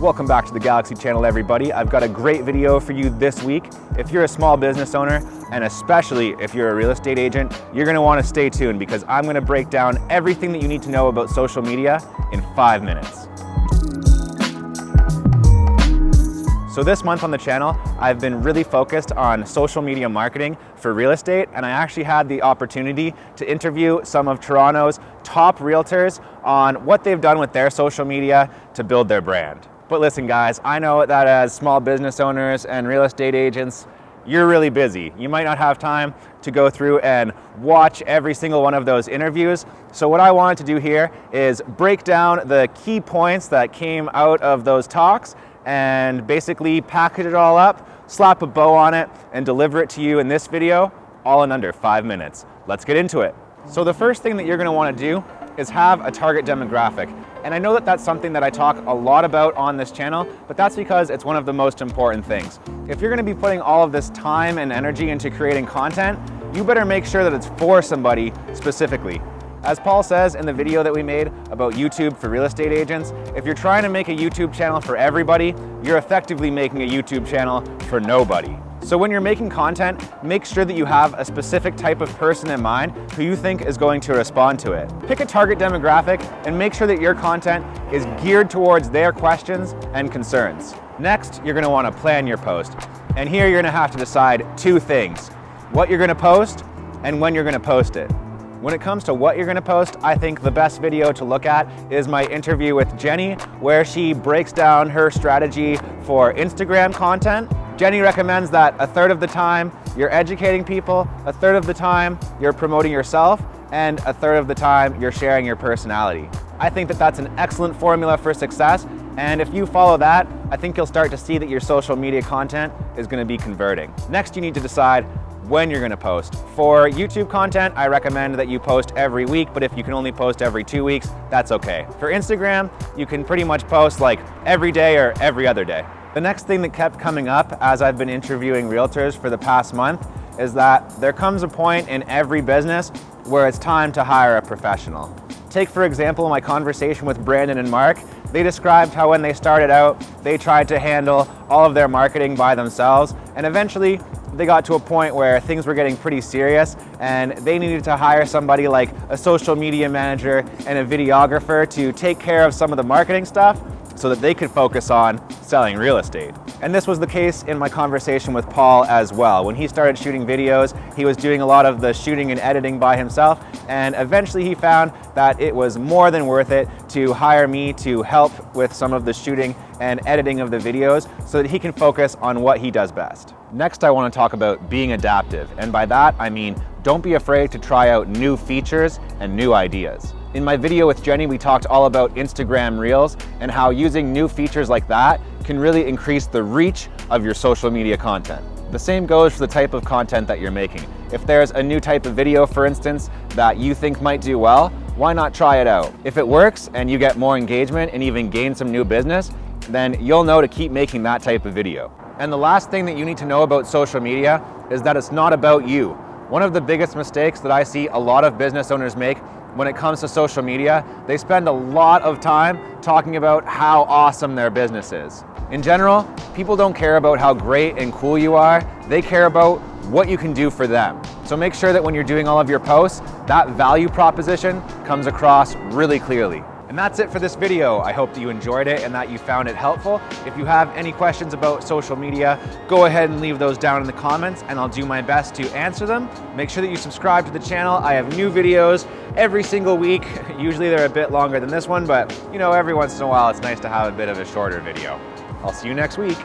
Welcome back to the Galaxy Channel, everybody. I've got a great video for you this week. If you're a small business owner, and especially if you're a real estate agent, you're gonna wanna stay tuned because I'm gonna break down everything that you need to know about social media in 5 minutes. So this month on the channel, I've been really focused on social media marketing for real estate, and I actually had the opportunity to interview some of Toronto's top realtors on what they've done with their social media to build their brand. But listen guys, I know that as small business owners and real estate agents, you're really busy. You might not have time to go through and watch every single one of those interviews. So what I wanted to do here is break down the key points that came out of those talks and basically package it all up, slap a bow on it, and deliver it to you in this video, all in under 5 minutes. Let's get into it. So the first thing that you're gonna wanna do is have a target demographic. And I know that that's something that I talk a lot about on this channel, but that's because it's one of the most important things. If you're gonna be putting all of this time and energy into creating content, you better make sure that it's for somebody specifically. As Paul says in the video that we made about YouTube for real estate agents, if you're trying to make a YouTube channel for everybody, you're effectively making a YouTube channel for nobody. So when you're making content, make sure that you have a specific type of person in mind who you think is going to respond to it. Pick a target demographic and make sure that your content is geared towards their questions and concerns. Next, you're gonna wanna plan your post. And here you're gonna have to decide two things: what you're gonna post and when you're gonna post it. When it comes to what you're gonna post, I think the best video to look at is my interview with Jenny, where she breaks down her strategy for Instagram content. Jenny recommends that a third of the time you're educating people, a third of the time you're promoting yourself, and a third of the time you're sharing your personality. I think that that's an excellent formula for success, and if you follow that, I think you'll start to see that your social media content is gonna be converting. Next, you need to decide when you're gonna post. For YouTube content, I recommend that you post every week, but if you can only post every 2 weeks, that's okay. For Instagram, you can pretty much post like every day or every other day. The next thing that kept coming up as I've been interviewing realtors for the past month is that there comes a point in every business where it's time to hire a professional. Take for example my conversation with Brandon and Mark. They described how when they started out, they tried to handle all of their marketing by themselves, and eventually they got to a point where things were getting pretty serious and they needed to hire somebody like a social media manager and a videographer to take care of some of the marketing stuff so that they could focus on selling real estate. And this was the case in my conversation with Paul as well. When he started shooting videos, he was doing a lot of the shooting and editing by himself, and eventually he found that it was more than worth it to hire me to help with some of the shooting and editing of the videos so that he can focus on what he does best. Next, I want to talk about being adaptive, and by that I mean don't be afraid to try out new features and new ideas. In my video with Jenny, we talked all about Instagram Reels and how using new features like that can really increase the reach of your social media content. The same goes for the type of content that you're making. If there's a new type of video, for instance, that you think might do well, why not try it out? If it works and you get more engagement and even gain some new business, then you'll know to keep making that type of video. And the last thing that you need to know about social media is that it's not about you. One of the biggest mistakes that I see a lot of business owners make when it comes to social media, they spend a lot of time talking about how awesome their business is. In general, people don't care about how great and cool you are, they care about what you can do for them. So make sure that when you're doing all of your posts, that value proposition comes across really clearly. And that's it for this video. I hope that you enjoyed it and that you found it helpful. If you have any questions about social media, go ahead and leave those down in the comments and I'll do my best to answer them. Make sure that you subscribe to the channel. I have new videos every single week. Usually they're a bit longer than this one, but you know, every once in a while it's nice to have a bit of a shorter video. I'll see you next week.